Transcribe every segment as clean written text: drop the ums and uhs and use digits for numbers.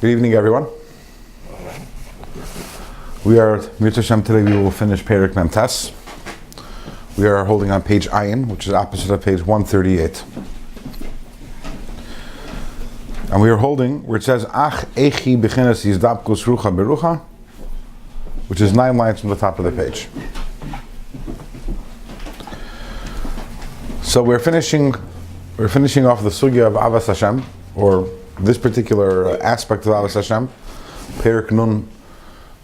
Good evening, everyone. We are, Mitzvah Shem, today we will finish Perek Mem Tes. We are holding on page Ayin, which is opposite of page 138. And we are holding where it says, Ach Echi Bechinas Yizdabkus Rucha Berucha, which is 9 lines from the top of the page. So we're finishing off the sugya of Avas Hashem, or this particular aspect of Avas Hashem, Perek Nun,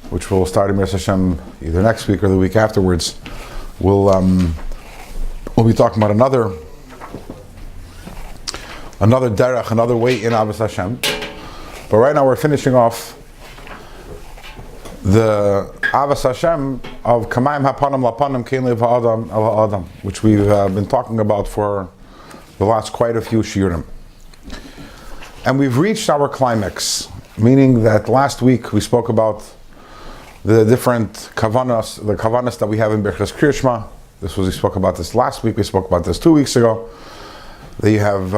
which will start in Mitzvah Hashem either next week or the week afterwards. We'll be talking about another derech, another way in Avas Hashem. But right now we're finishing off the Avas Hashem of Kamayim Hapanim Lapanim Kein Lev Ha'adam El Ha'adam, which we've been talking about for the last quite a few shiurim. And we've reached our climax, meaning that last week we spoke about the different kavanas, the kavanas that we have in Birchas Kriyashma. We spoke about this last week, we spoke about this 2 weeks ago. That you have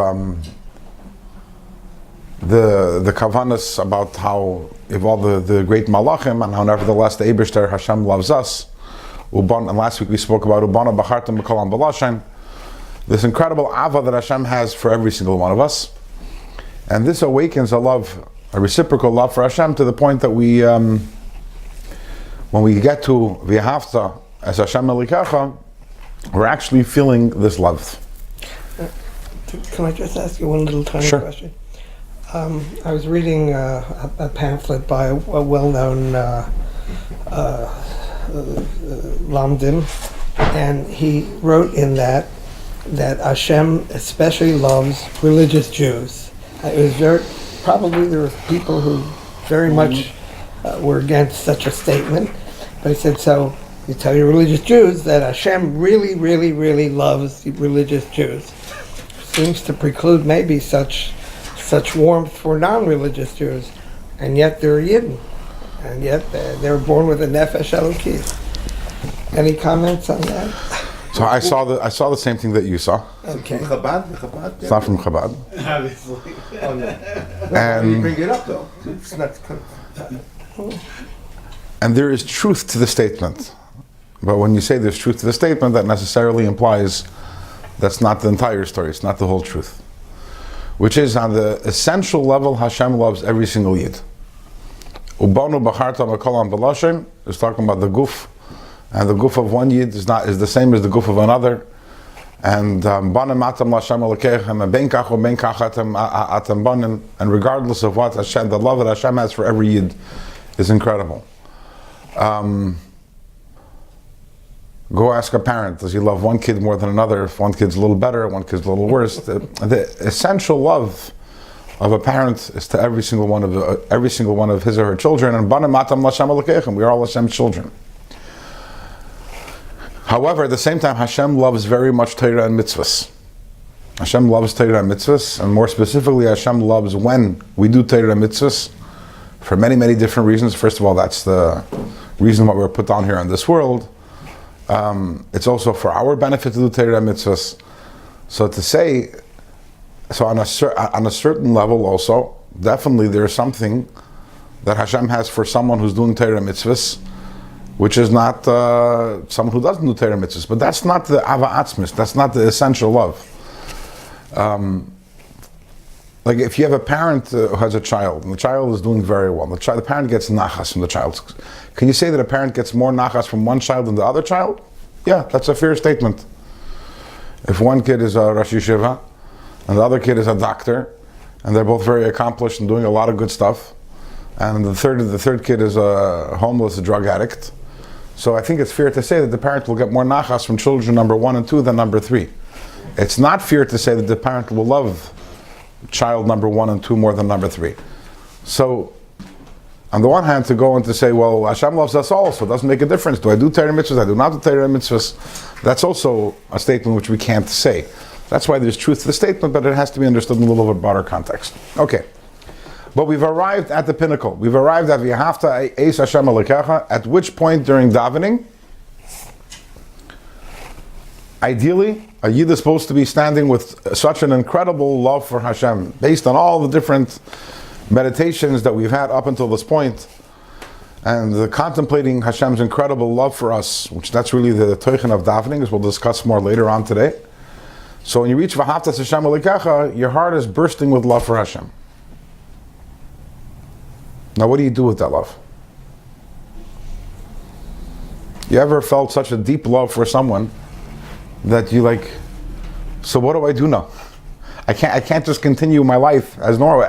the kavanas about how, if all the great malachim, and how nevertheless the Eibishter Hashem loves us. And last week we spoke about Ubana B'chartam B'kolam B'lashem, this incredible ava that Hashem has for every single one of us. And this awakens a reciprocal love for Hashem, to the point that we, when we get to V'yahavta as Hashem Elikecha, we're actually feeling this love. Can I just ask you one little tiny question? I was reading a pamphlet by a well-known Lamdim, and he wrote in that Hashem especially loves religious Jews. It was probably there were people who very much were against such a statement, but he said, so you tell your religious Jews that Hashem really, really, really loves the religious Jews. Seems to preclude maybe such warmth for non-religious Jews, and yet they're Yidden, and yet they were born with a nefesh Elokis. Any comments on that? So I saw the same thing that you saw. Okay. Chabad? It's not from Chabad. Obviously. Oh, no. And you bring it up though. It's not. And there is truth to the statement. But when you say there's truth to the statement, that necessarily implies that's not the entire story, it's not the whole truth. Which is, on the essential level, Hashem loves every single Yid. Ubanu b'chartam b'kolam b'lashem is talking about the guf, and the guf of one Yid is the same as the guf of another. And banim atam l'Hashem elokechem, and ben kach ben kach atam banim, and regardless of what Hashem, the love that Hashem has for every Yid is incredible. Go ask a parent, does he love one kid more than another? If one kid's a little better, one kid's a little worse. The essential love of a parent is to every single one of his or her children. And banim atam l'Hashem elokechem, we are all Hashem's children. However, at the same time, Hashem loves very much Torah and mitzvahs. Hashem loves Torah and mitzvahs, and more specifically, Hashem loves when we do Torah and mitzvahs for many, many different reasons. First of all, that's the reason why we're put down here in this world. It's also for our benefit to do Torah and mitzvahs. So on a certain level also, definitely there is something that Hashem has for someone who's doing Torah and mitzvahs, which is not someone who doesn't do Torah and mitzvahs. But that's not the ava atzmis, that's not the essential love. Like if you have a parent who has a child, and the child is doing very well, the parent gets nachas from the child. Can you say that a parent gets more nachas from one child than the other child? Yeah, that's a fair statement. If one kid is a Rosh Yeshiva, and the other kid is a doctor, and they're both very accomplished and doing a lot of good stuff, and the third kid is a homeless, a drug addict, so I think it's fair to say that the parent will get more nachas from children number 1 and 2 than number 3. It's not fair to say that the parent will love child number 1 and 2 more than number 3. So, on the one hand, to go and to say, well, Hashem loves us all, so it doesn't make a difference. Do I do Torah mitzvahs? I do not do Torah mitzvahs. That's also a statement which we can't say. That's why there's truth to the statement, but it has to be understood in a little bit broader context. Okay. But we've arrived at the pinnacle. We've arrived at V'yahavta Eis Hashem Elikecha, at which point during davening, ideally, a Yid is supposed to be standing with such an incredible love for Hashem, based on all the different meditations that we've had up until this point, and the contemplating Hashem's incredible love for us, which that's really the teichen of davening, as we'll discuss more later on today. So when you reach V'ahavta Hashem Elokecha, your heart is bursting with love for Hashem. Now what do you do with that love? You ever felt such a deep love for someone that you like, so what do I do now? I can't just continue my life as normal,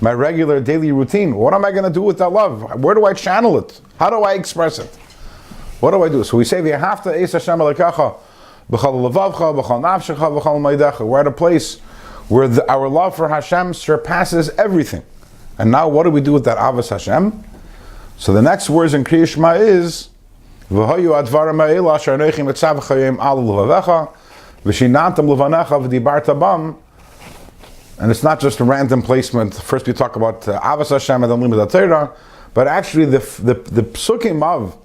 my regular daily routine. What am I going to do with that love? Where do I channel it? How do I express it? What do I do? So we say, V'ahavta es Hashem Elokecha b'chol levavcha, b'chol nafshecha, b'chol maidecha. We're at a place where our love for Hashem surpasses everything. And now what do we do with that avos Hashem? So the next words in Kriya Shema is, V'hoyu advarim ha'ela asher anochi mitzavcha yom al levavecha, v'shinantam levanecha v'dibarta bam. And it's not just a random placement. First we talk about avos Hashem and then limud Torah, but actually the psukim of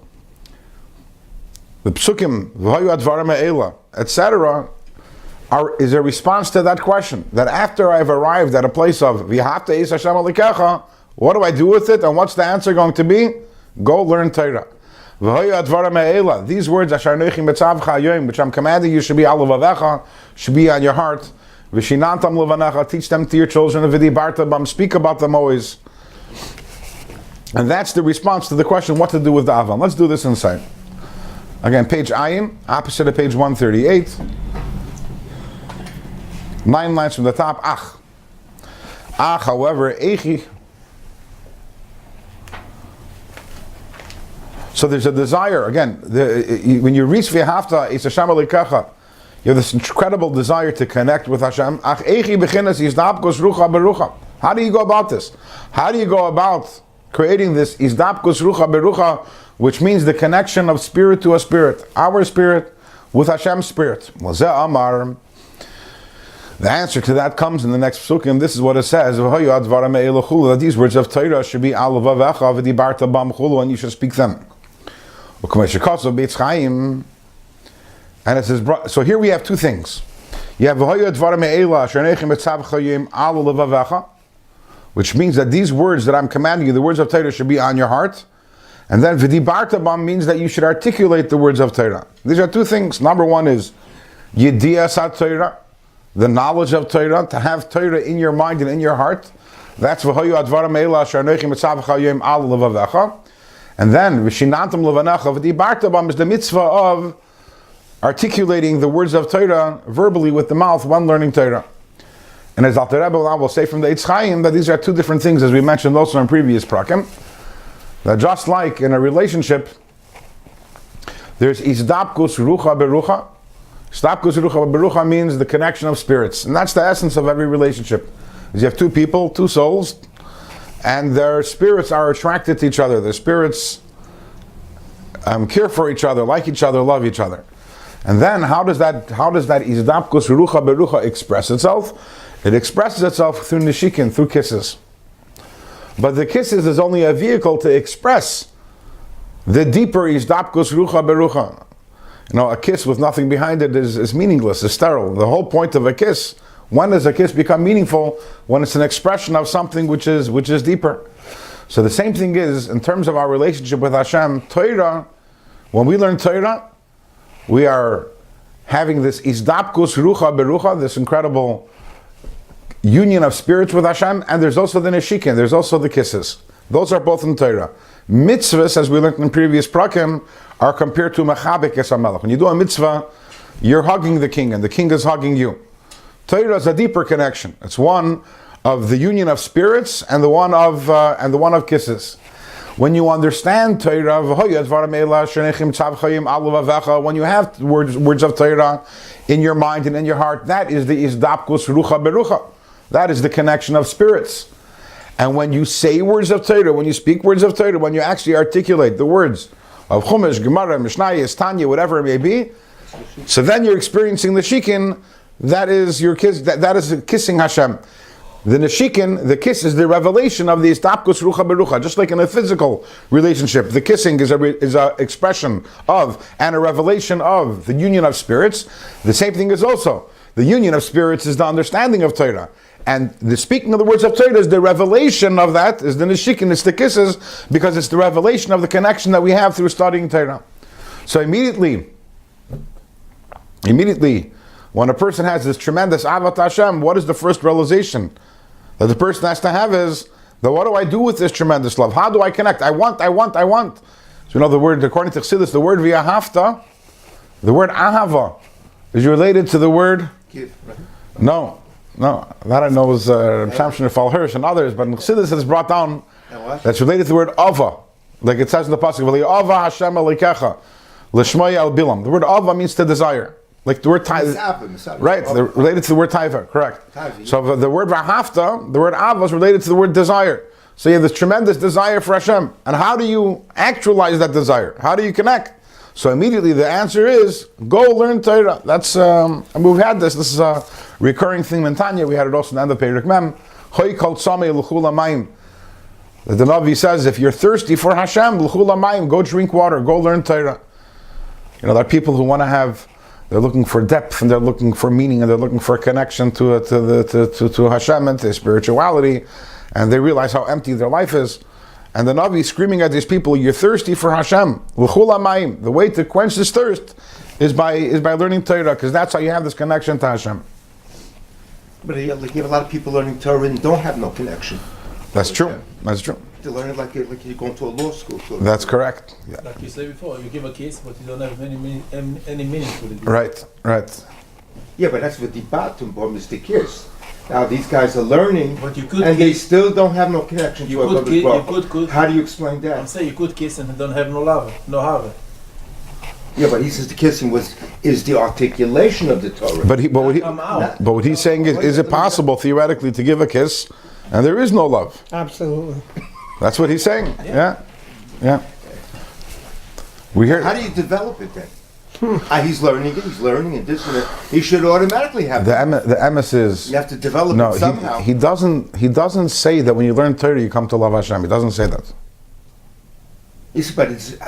the psukim v'hoyu advarim ha'ela, etc., is a response to that question. That after I've arrived at a place of V'ahavta es Hashem Elokecha, what do I do with it? And what's the answer going to be? Go learn Torah. V'hoyu advarim ha'ela. These words, Asher anochi mitzavcha hayom, which I'm commanding you, should be al levavecha, should be on your heart. V'shinantam levanecha, teach them to your children. V'dibarta bam, speak about them always. And that's the response to the question, what to do with the avam. Let's do this inside. Again, page ayin, opposite of page 138. 9 lines from the top. Ach. Ach, however, echi. So there's a desire, again, when you reach V'ahavta es Hashem Elokecha, you have this incredible desire to connect with Hashem. Ach echi bechinas izdapkos rucha berucha. How do you go about this? How do you go about creating this izdapkos rucha berucha, which means the connection of spirit to a spirit, our spirit with Hashem's spirit? Zeh amar. The answer to that comes in the next psukim. This is what it says: that these words of Torah should be al levavecha v'dibarta bam chulu, and you should speak them. And it says, so here we have two things. You have which means that these words that I'm commanding you, the words of Torah, should be on your heart. And then v'dibarta bam means that you should articulate the words of Torah. These are two things. Number one is yediyas Torah, the knowledge of Torah, to have Torah in your mind and in your heart. That's v'hoyu advarim ha'ela asher anochi mitzavcha yom al levavecha. And then v'shinantam levanecha v'dibarta bam is the mitzvah of articulating the words of Torah verbally with the mouth when learning Torah. And as Alter Rebbe will say from the Eitz Chaim, that these are two different things, as we mentioned also in previous prakim. That just like in a relationship, there's izdapkus rucha berucha. Izdapkus rucha berucha means the connection of spirits, and that's the essence of every relationship. Is you have two people, two souls, and their spirits are attracted to each other. Their spirits care for each other, like each other, love each other. And then how does that izdapkus rucha berucha express itself? It expresses itself through nishikin, through kisses. But the kisses is only a vehicle to express the deeper izdapkus rucha berucha. You know, a kiss with nothing behind it is meaningless, is sterile. The whole point of a kiss, when does a kiss become meaningful? When it's an expression of something which is deeper. So the same thing is, in terms of our relationship with Hashem, Torah, when we learn Torah, we are having this izdapkus rucha berucha, this incredible union of spirits with Hashem, and there's also the neshikin, there's also the kisses. Those are both in Torah. Mitzvahs, as we learned in previous prakim, are compared to mechabek es hamelech. When you do a mitzvah, you're hugging the king, and the king is hugging you. Torah is a deeper connection. It's one of the union of spirits and the one of kisses. When you understand Torah, when you have words of Torah in your mind and in your heart, that is the izdapkus rucha berucha. That is the connection of spirits. And when you say words of Torah, when you speak words of Torah, when you actually articulate the words of Chumash, Gemara, Mishnayos, Tanya, whatever it may be, so then you're experiencing the shikin. That is your kiss. That is kissing Hashem. The neshikin, the kiss, is the revelation of the istapkus rucha berucha. Just like in a physical relationship, the kissing is a expression of and a revelation of the union of spirits. The same thing is also the union of spirits is the understanding of Torah. And the speaking of the words of Torah is the revelation of that, is the nishikin, it's the kisses, because it's the revelation of the connection that we have through studying Torah. So immediately, when a person has this tremendous avat Hashem, what is the first realization that the person has to have is, that what do I do with this tremendous love? How do I connect? I want. So you know the word, according to Chassidus, the word v'ahavta, the word ahava, is related to the word? Give, right? No, that I know is Shamshon Nefal Hirsch and others, but in Chassidus it's brought down that's related to the word ava, like it says in the pasuk, "V'li'ava Hashem Elokecha l'shmoi al bilam." The word ava means to desire, like the word taiva, right? Related to the word taiva, correct? So the word v'ahavta, the word ava, is related to the word desire. So you have this tremendous desire for Hashem, and how do you actualize that desire? How do you connect? So immediately the answer is, go learn Torah. That's, and we've had this is a recurring theme in Tanya. We had it also in the end of Perek Mem. Hoy kol tzamei l'chul hamayim. The Navi says, if you're thirsty for Hashem, l'chul hamayim, go drink water, go learn Torah. You know, there are people who want to have, they're looking for depth, and they're looking for meaning, and they're looking for a connection to Hashem and to spirituality, and they realize how empty their life is. And the Navi is screaming at these people, you're thirsty for Hashem. L'chul hamayim. The way to quench this thirst is by learning Torah, because that's how you have this connection to Hashem. But you have a lot of people learning Torah and don't have no connection. That's true. That's true. They learn it like you're going to a law school. That's correct. Yeah. Like you said before, you give a kiss, but you don't have any meaning to it. Right. Yeah, but that's what the bottom bomb is the kiss. Now these guys are learning, But you could and they kiss. still don't have no connection You to could a kiss. Baruch. You could. How do you explain that? I'm saying you could kiss and don't have no love, no have. Yeah, but he says the kissing is the articulation of the Torah. But what he's saying is it possible theoretically to give a kiss and there is no love? Absolutely. That's what he's saying. Yeah. We hear How do you develop it then? He's learning and this and that. He should automatically have the that. emes is You have to develop no. it somehow. He doesn't say that when you learn Torah you come to love Hashem. He doesn't say that. Yes, but it's you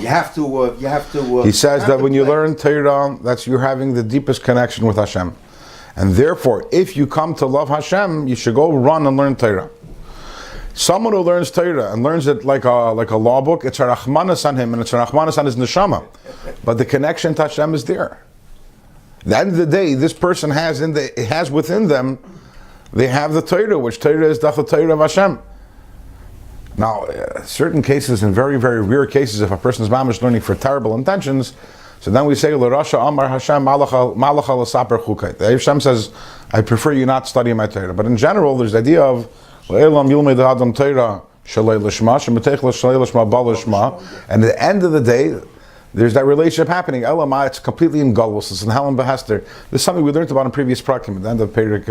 have to. He says that when you contemplate. learn Torah, that's you're having the deepest connection with Hashem, and therefore, if you come to love Hashem, you should go run and learn Torah. Someone who learns Torah and learns it like a law book, it's a rachmanas on him and it's a rachmanas on his neshama, but the connection to Hashem is there. At the end of the day, this person has within them, they have the Torah, which Torah is the Torah of Hashem. Now, certain cases, in very, very rare cases, if a person is mamish learning for terrible intentions, so then we say, L'Rasha Amar Hashem Malacha L'Saper Chukay. The Hashem says, I prefer you not study my Torah. But in general, there's the idea of, L'Elam Yilmei Adam Torah Shalei L'Shma, Shemetech L'Shalei L'Shma Bal L'Shma. And at the end of the day, there's that relationship happening. Elamah, it's completely in Galus, it's in Helen Behester. This is something we learned about in previous prakim, at the end of Perek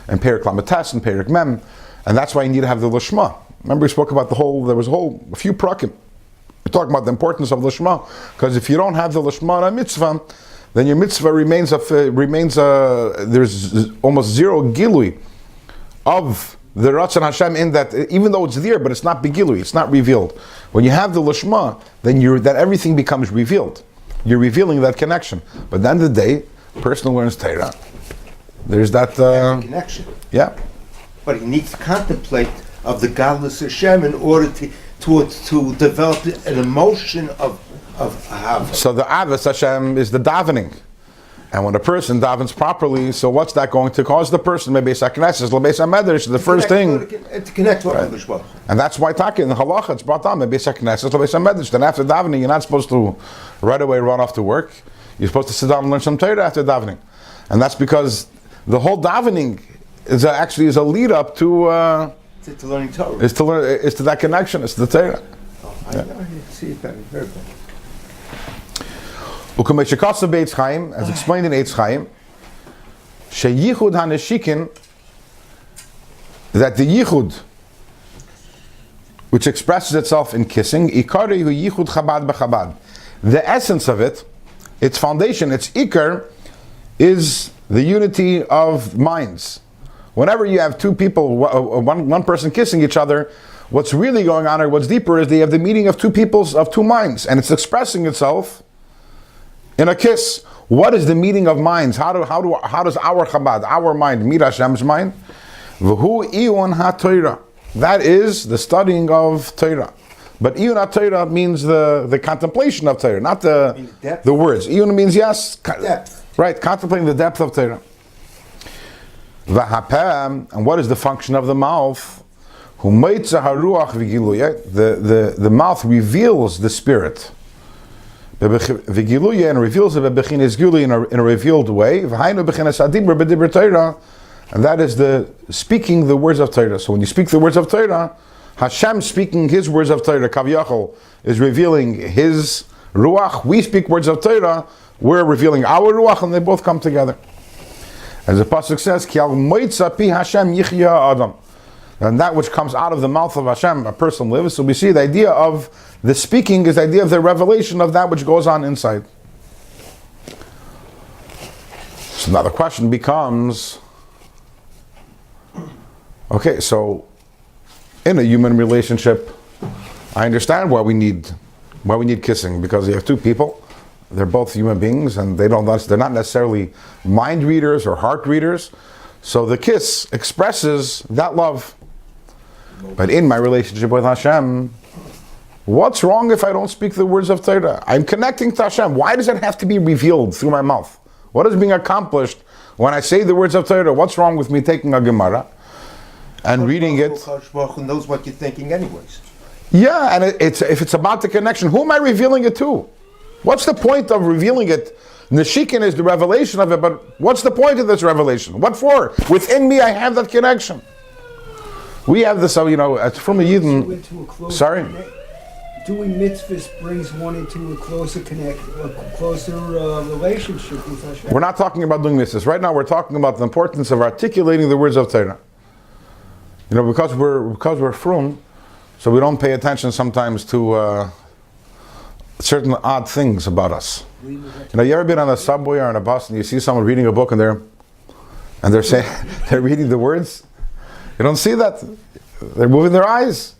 Lamates and Perek Mem. And that's why you need to have the L'Shma. Remember we spoke about a few prakim. We're talking about the importance of L'Shma, because if you don't have the L'Shma on a mitzvah, then your mitzvah remains there's almost zero gilui of the Ratzon Hashem in that, even though it's there, but it's not begilui, it's not revealed. When you have the L'Shma, then that everything becomes revealed. You're revealing that connection. But at the end of the day, person who learns Torah, there's that connection. Yeah. But he needs to contemplate of the godless Hashem in order to develop an emotion of Ahava. So the Avos Hashem is the davening. And when a person davens properly, so what's that going to cause the person? Maybe it's Akneses, Lebeis HaMedrash, the first thing. To connect to HaKadosh. And that's why Taki in the halacha it's brought down, maybe it's Akneses, Lebeis HaMedrash. Then after davening, you're not supposed to right away run off to work. You're supposed to sit down and learn some Torah after davening. And that's because the whole davening is a lead up to learning Torah. Is to that connection, it's the Torah. I see it better, very better. As explained in Eitz Chaim, sheyichud haneshikin, that the yichud, which expresses itself in kissing, ikari hu yichud chabad b'chabad. The essence of it, its foundation, its ikar, is the unity of minds. Whenever you have two people, one person kissing each other, what's really going on, or what's deeper, is they have the meeting of two peoples, of two minds, and it's expressing itself in a kiss. What is the meeting of minds? How does our Chabad, our mind, meet Hashem's mind? V'hu iyun ha-Torah. That is the studying of Torah. But iyun ha-Torah means the contemplation of Torah, not the words. Iyun means yes, Depth. right, contemplating the depth of Torah. V'hapeh, and what is the function of the mouth? Hu moitza haruach v'giluya. The mouth reveals the spirit. V'giluya, and reveals it b'bechinas gilui in a revealed way. V'hainu bechinas adibur b'dibur Torah. And that is the speaking the words of Torah. So when you speak the words of Torah, Hashem speaking His words of Torah, Kaviyachol, is revealing His Ruach. We speak words of Torah, we're revealing our Ruach, and they both come together. As the Pasuk says, Ki al moitza pi Hashem yichya adam. And that which comes out of the mouth of Hashem, a person lives. So we see the idea of the speaking is the idea of the revelation of that which goes on inside. So now the question becomes, okay, so in a human relationship, I understand why we need kissing, because you have two people, they're both human beings, and they're not necessarily mind readers or heart readers. So the kiss expresses that love. But in my relationship with Hashem, what's wrong if I don't speak the words of Torah? I'm connecting to Hashem. Why does it have to be revealed through my mouth? What is being accomplished when I say the words of Torah? What's wrong with me taking a Gemara and reading it? Who knows what you're thinking anyways? Yeah, and if it's about the connection, who am I revealing it to? What's the point of revealing it? Nishikin is the revelation of it, but what's the point of this revelation? What for? Within me I have that connection. We have this, it's from a Yidden. Sorry? Doing mitzvahs brings one into a closer relationship with Hashem. We're not talking about doing mitzvahs. Right now we're talking about the importance of articulating the words of Torah. Because we're frum, so we don't pay attention sometimes to certain odd things about us. You ever been on a subway or on a bus and you see someone reading a book and they're saying they're reading the words? You don't see that. They're moving their eyes,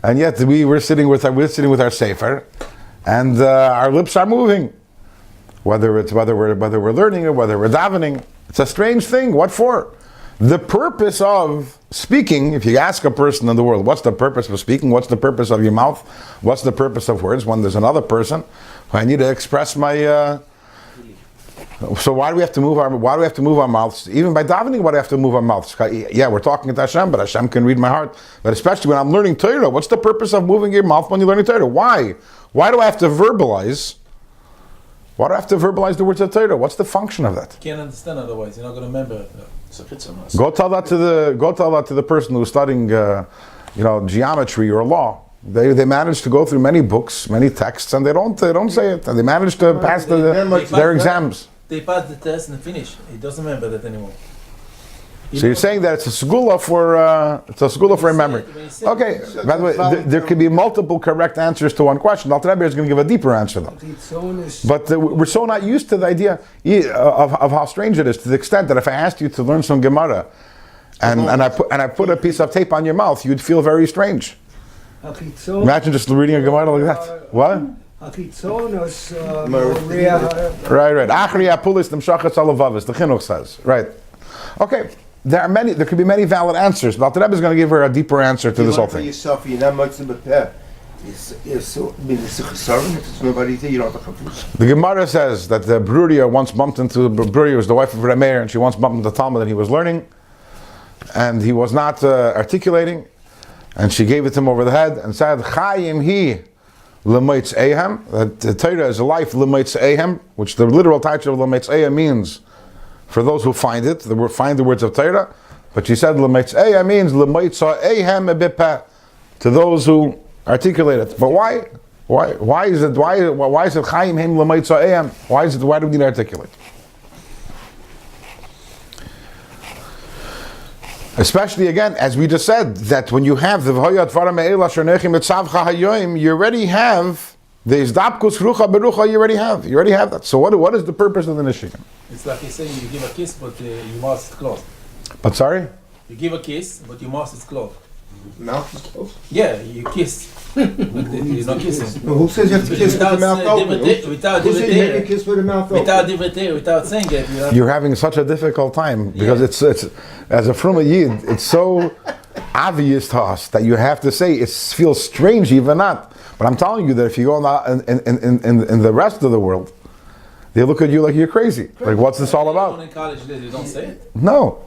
and yet we're sitting with our sefer, and our lips are moving. Whether we're learning or whether we're davening, it's a strange thing. What for? The purpose of speaking, if you ask a person in the world, what's the purpose of speaking? What's the purpose of your mouth? What's the purpose of words? When there's another person, I need to express my. So why do we have to move our mouths? Even by davening, why do we have to move our mouths? Yeah, we're talking to Hashem, but Hashem can read my heart. But especially when I'm learning Torah, what's the purpose of moving your mouth when you're learning Torah? Why? Why do I have to verbalize? Why do I have to verbalize the words of Torah? What's the function of that? You can't understand otherwise. You're not going to remember. Go tell that to the person who's studying, geometry or law. They manage to go through many books, many texts, and they don't say it, and they manage to pass their exams. They pass the test and finish. He doesn't remember that anymore. So you're saying that it's a segula for memory. Okay. By the way, there could be multiple correct answers to one question. Alter Rebbe is going to give a deeper answer though. But we're so not used to the idea of how strange it is, to the extent that if I asked you to learn some Gemara, and I put a piece of tape on your mouth, you'd feel very strange. Imagine just reading a Gemara like that. What? Right. Achri apulis nemshachat alavavis. The chinuch says. Right. Okay. There could be many valid answers, but Alter Rebbe is going to give her a deeper answer to this whole thing. Yourself, you're not much of a pair. It's nobody there. You don't have to confuse. The Gemara says that the Bruria once bumped into Bruria was the wife of Rabbi Meir, and she once bumped into the Talmud that he was learning, and he was not articulating, and she gave it to him over the head and said, "Chayim hi l'moitz ehem." That the Torah is a life l'moitz ehem, which the literal title of l'moitz ehem means for those who find it, find the words of Torah. But she said l'moitz ehem means l'moitz ehem b'peh, to those who articulate it. But why? Why is it Chaim Him L'moitz ehem? Why do we need to articulate? Especially again, as we just said, that when you have the V'hoyat Vara Me'ela Shernechim Etzavcha Hayoim, you already have the Izdapkus Rucha Berucha. You already have that. So what is the purpose of the Nishikim? It's like you're saying you give a kiss, but your mouth is closed. But sorry? You give a kiss, but your mouth is closed. Mouth is closed. Yeah, you kiss. He's not kissing. Who says you have to kiss with the mouth open? Without Who says you have to kiss with the mouth open? without saying it. You know? You're having such a difficult time because it's as a Fruma Yid, it's so obvious to us that you have to say it feels strange, even not. But I'm telling you that if you go out in the rest of the world, they look at you like you're crazy. Like, what's this all about? In college, you don't say it. No.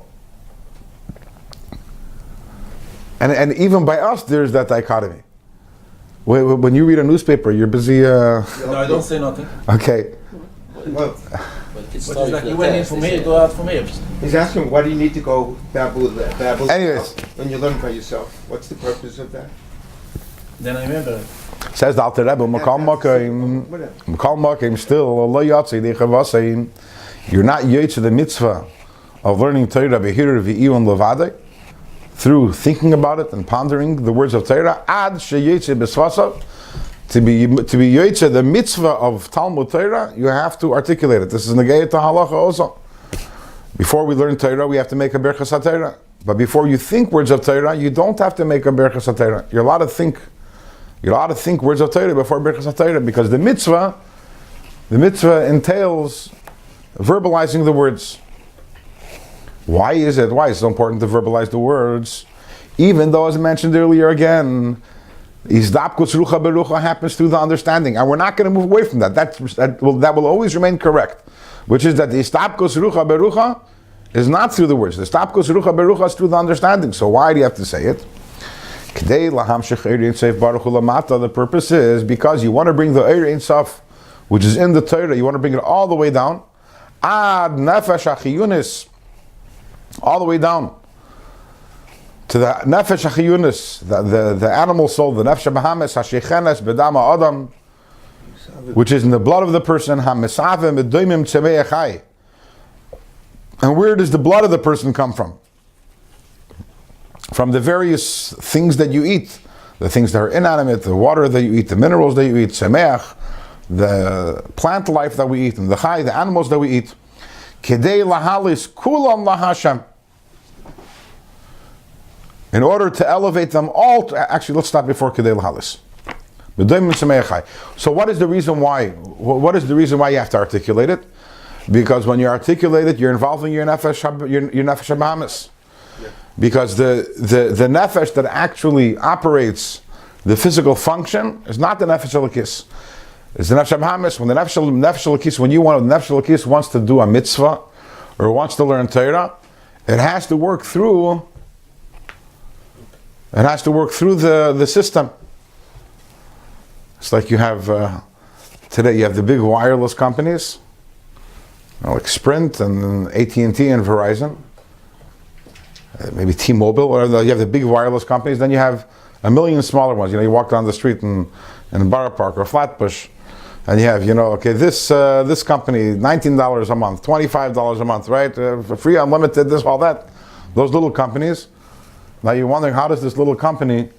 And even by us, there's that dichotomy. When you read a newspaper, you're busy. No, I don't say nothing. Okay. Well, But it's like you went in from here, go out from here. he's asking, why do you need to go babble? Anyways. When you learn by yourself, what's the purpose of that? Then I remember. Says the Alter Rebbe, Makal Makim still, you're not yet to the mitzvah of learning Torah Behir V'i'un Levadei, through thinking about it and pondering the words of Torah, ad sheyetze b'svasav, to be yetze the mitzvah of Talmud Torah, you have to articulate it. This is negayat halacha also. Before we learn Torah, we have to make a berachas HaTorah. But before you think words of Torah, you don't have to make a berachas HaTorah. You're allowed to think words of Torah before berachas HaTorah, because the mitzvah entails verbalizing the words. Why is it so important to verbalize the words? Even though, as I mentioned earlier again, Izdapkus rucha berucha happens through the understanding, and we're not going to move away from that. That will always remain correct, which is that the Izdapkus rucha berucha is not through the words. The Izdapkus rucha berucha is through the understanding. So why do you have to say it? The purpose is because you want to bring the Eir Ein Sof, which is in the Torah, you want to bring it all the way down. Ad nefesh achiyunis, all the way down to the nefesh achiyunis, the animal soul, the nefesh bahamis, hashechenes bedama adam, which is in the blood of the person. Hamesavim edoimim tzemei chai. And where does the blood of the person come from? From the various things that you eat, the things that are inanimate, the water that you eat, the minerals that you eat, tzemeach, the plant life that we eat, and the chai, the animals that we eat. Kedei lahalis kulam lahashem. In order to elevate them all, actually, let's stop before kedei lahalis. So what is the reason why? What is the reason why you have to articulate it? Because when you articulate it, you're involving your nefesh habahamis. Because the nefesh that actually operates the physical function is not the nefesh elokis. It's the nefesh habahamis. When the nefesh elokis, when the nefesh elokis wants to do a mitzvah or wants to learn Torah, it has to work through. It has to work through the system. It's like you have today. You have the big wireless companies, like Sprint and AT&T and Verizon, maybe T-Mobile. Or you have the big wireless companies. Then you have a million smaller ones. You walk down the street in Borough Park or Flatbush, and you have this company, $19 a month, $25 a month, right? For free, unlimited, this, all that. Those little companies. Now you're wondering, how does this little company,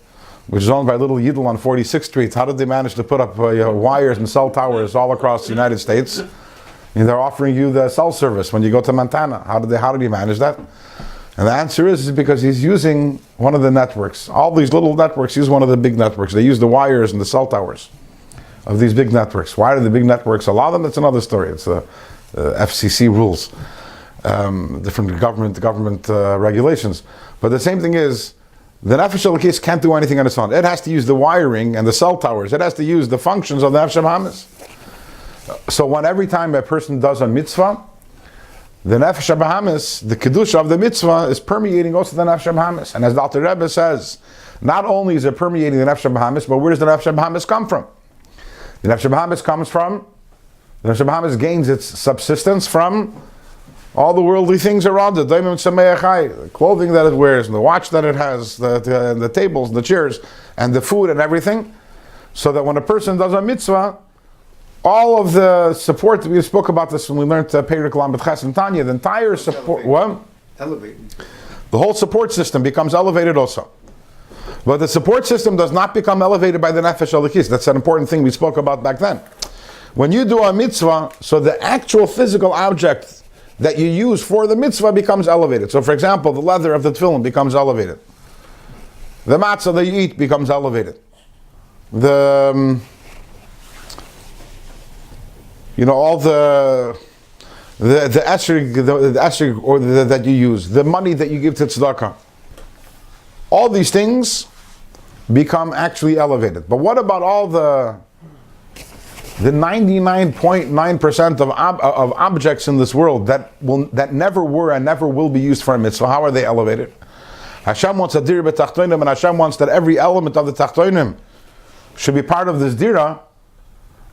which is owned by Little Yidel on 46th Street, how did they manage to put up wires and cell towers all across the United States? And they're offering you the cell service when you go to Montana. How did he manage that? And the answer is because he's using one of the networks. All these little networks use one of the big networks. They use the wires and the cell towers of these big networks. Why do the big networks allow them? That's another story. It's the FCC rules, different government regulations. But the same thing is, the nefesh elokis can't do anything on its own. It has to use the wiring and the cell towers. It has to use the functions of the nefesh habahamis. So every time a person does a mitzvah, the nefesh habahamis, the kedusha of the mitzvah, is permeating also the nefesh habahamis. And as the Alter Rebbe says, not only is it permeating the nefesh habahamis, but where does the nefesh habahamis come from? The nefesh habahamis the nefesh habahamis gains its subsistence from all the worldly things around it, the clothing that it wears, and the watch that it has, the tables, the chairs, and the food and everything. So that when a person does a mitzvah, all of the support, we spoke about this when we learned Perek Lamed Ches and Tanya, the entire support, Elevated. The whole support system becomes elevated also. But the support system does not become elevated by the nefesh elokis. That's an important thing we spoke about back then. When you do a mitzvah, so the actual physical object that you use for the mitzvah becomes elevated. So for example, the leather of the tefillin becomes elevated. The matzah that you eat becomes elevated. The all the esrog or that you use, the money that you give to tzedakah, all these things become actually elevated. But what about all the 99.9% of objects in this world that never were and never will be used for a mitzvah? How are they elevated? Hashem wants a dir b'tachtonim, and Hashem wants that every element of the tachtonim should be part of this dira.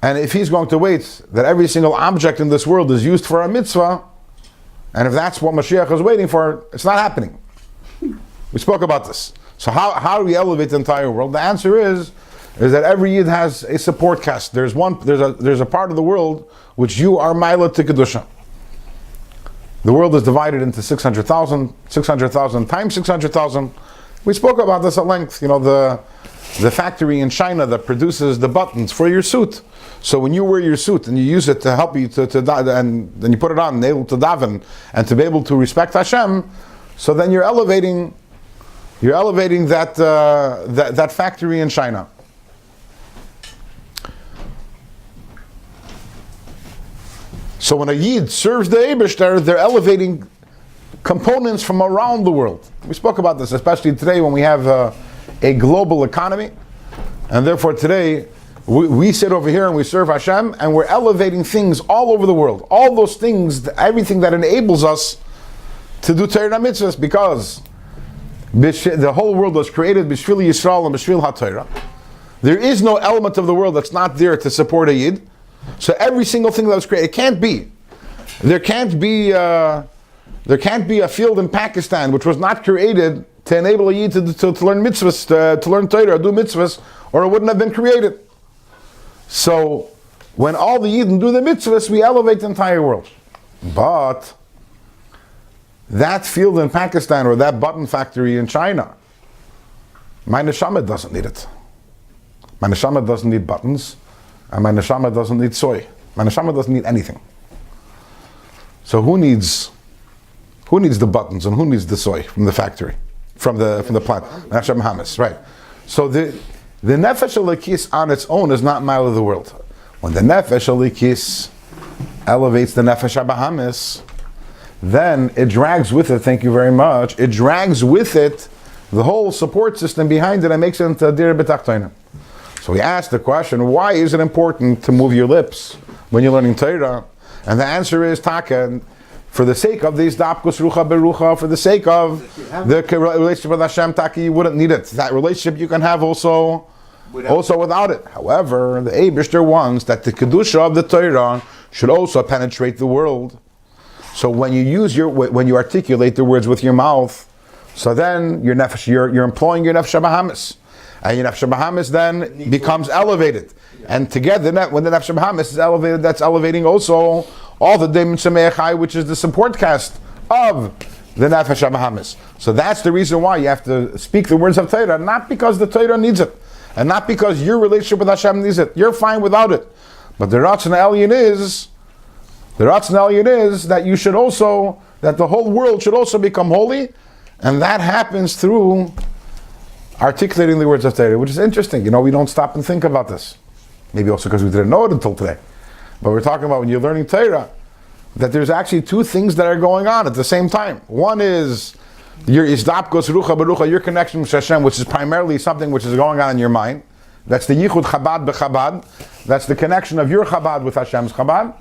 And if He's going to wait that every single object in this world is used for a mitzvah, and if that's what Mashiach is waiting for, it's not happening. We spoke about this. So how do we elevate the entire world? The answer is that every Yid has a support cast. There's a part of the world which you are Maila to Kedusha. The world is divided into 600,000 times 600,000. We spoke about this at length. The factory in China that produces the buttons for your suit. So when you wear your suit and you use it to help you to and then you put it on and able to daven and to be able to respect Hashem, so then you're elevating that factory in China. So when a Yid serves the Eibishter, they're elevating components from around the world. We spoke about this, especially today when we have a global economy, and therefore today we sit over here and we serve Hashem, and we're elevating things all over the world. All those things, everything that enables us to do Torah mitzvahs, because the whole world was created B'shvil Yisrael and B'shvil HaTorah. There is no element of the world that's not there to support a Yid. So every single thing that was created, there can't be a field in Pakistan which was not created to enable a Yid to learn mitzvahs, to learn Torah, do mitzvahs, or it wouldn't have been created. So when all the Yidden do the mitzvahs, we elevate the entire world. But that field in Pakistan or that button factory in China, my neshama doesn't need it. My neshama doesn't need buttons, and my neshama doesn't need soy. My neshama doesn't need anything. So who needs the buttons and who needs the soy from the factory, from the plant? Hashem Hamas, right? So the nefesh alikis on its own is not mile of the world. When the nefesh alikis elevates the nefesh abahamis, then it drags with it, thank you very much, it drags with it the whole support system behind it and makes it into a dir b'tachtonim. So we asked the question, why is it important to move your lips when you're learning Torah? And the answer is, Taka, for the sake of these dapkus rucha berucha, for the sake of the relationship with Hashem, Taka, you wouldn't need it. That relationship you can have also without it. However, the Eibishter wants that the kedusha of the Torah should also penetrate the world. So when you articulate the words with your mouth, so then you're employing your nefesh habahamis, and your nefesh habahamis then becomes elevated. And together, when the nefesh habahamis is elevated, that's elevating also all the Deim Tzemei, which is the support cast of the nefesh habahamis. So that's the reason why you have to speak the words of Torah, not because the Torah needs it, and not because your relationship with Hashem needs it. You're fine without it. But the Ratzon Elyon is that you should also, that the whole world should also become holy, and that happens through articulating the words of Torah, which is interesting. We don't stop and think about this. Maybe also because we didn't know it until today. But we're talking about when you're learning Torah, that there's actually two things that are going on at the same time. One is your izdapkos rucha berucha, your connection with Hashem, which is primarily something which is going on in your mind. That's the yichud Chabad b'Chabad. That's the connection of your Chabad with Hashem's Chabad.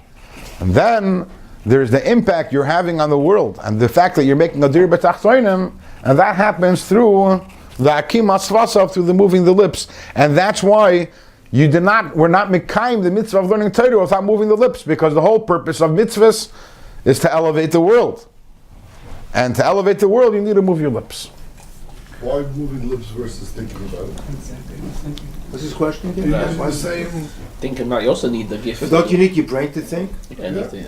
And then there's the impact you're having on the world, and the fact that you're making a dir b'tachtonim, and that happens through the akim asvasav, through the moving the lips. And that's why we're not mekayim the mitzvah of learning Torah without moving the lips, because the whole purpose of mitzvahs is to elevate the world. And to elevate the world, you need to move your lips. Why moving lips versus thinking about it? What's his question again? Yeah, by saying Thinking about, you also need the gift. Don't you need your brain to think? Anything.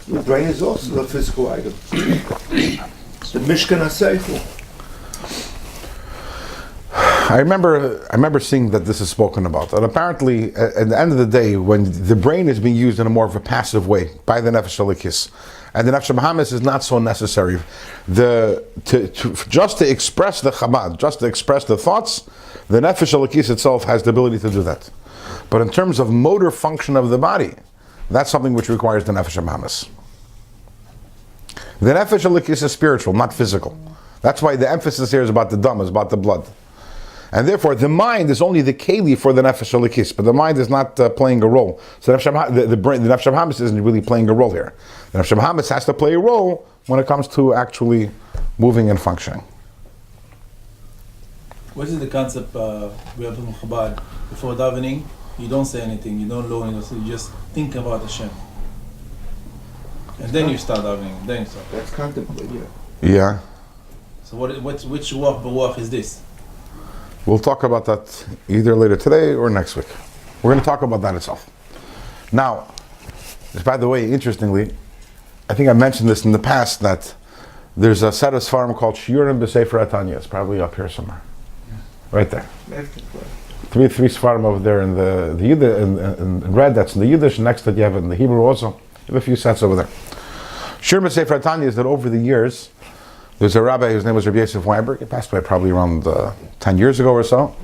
Your brain is also the physical item. It's the Mishkan HaSeichel. I remember seeing that this is spoken about, and apparently, at the end of the day, when the brain is being used in a more of a passive way by the nefesh alikis, And the Nefesh Bahamis is not so necessary. Just to express the Chabad, just to express the thoughts, the Nefesh Elokis itself has the ability to do that. But in terms of motor function of the body, that's something which requires the Nefesh Bahamis. The Nefesh Elokis is spiritual, not physical. That's why the emphasis here is about the dam, is about the blood. And therefore, the mind is only the keli for the Nefesh Elokis, but the mind is not playing a role. So the Nefesh Bahamis isn't really playing a role here. The Nefesh Bahamis has to play a role when it comes to actually moving and functioning. What is the concept we have from Chabad? Before davening, you don't say anything, you don't know anything, you just think about Hashem. And then you start davening, then you start. That's contemplate, yeah. Yeah. So which ruach b'ruach is this? We'll talk about that either later today or next week. We're going to talk about that itself. Now, by the way, interestingly, I think I mentioned this in the past, that there's a set of Sfarim called Shiurim B'Sefer Tanya. It's probably up here somewhere. Right there. Three Sfarim over there in the in red, that's in the Yiddish, and next to it you have it in the Hebrew also. You have a few sets over there. Shiurim B'Sefer Tanya is that over the years, there's a rabbi whose name was Rabbi Yosef Weinberg. He passed away probably around 10 years ago or so.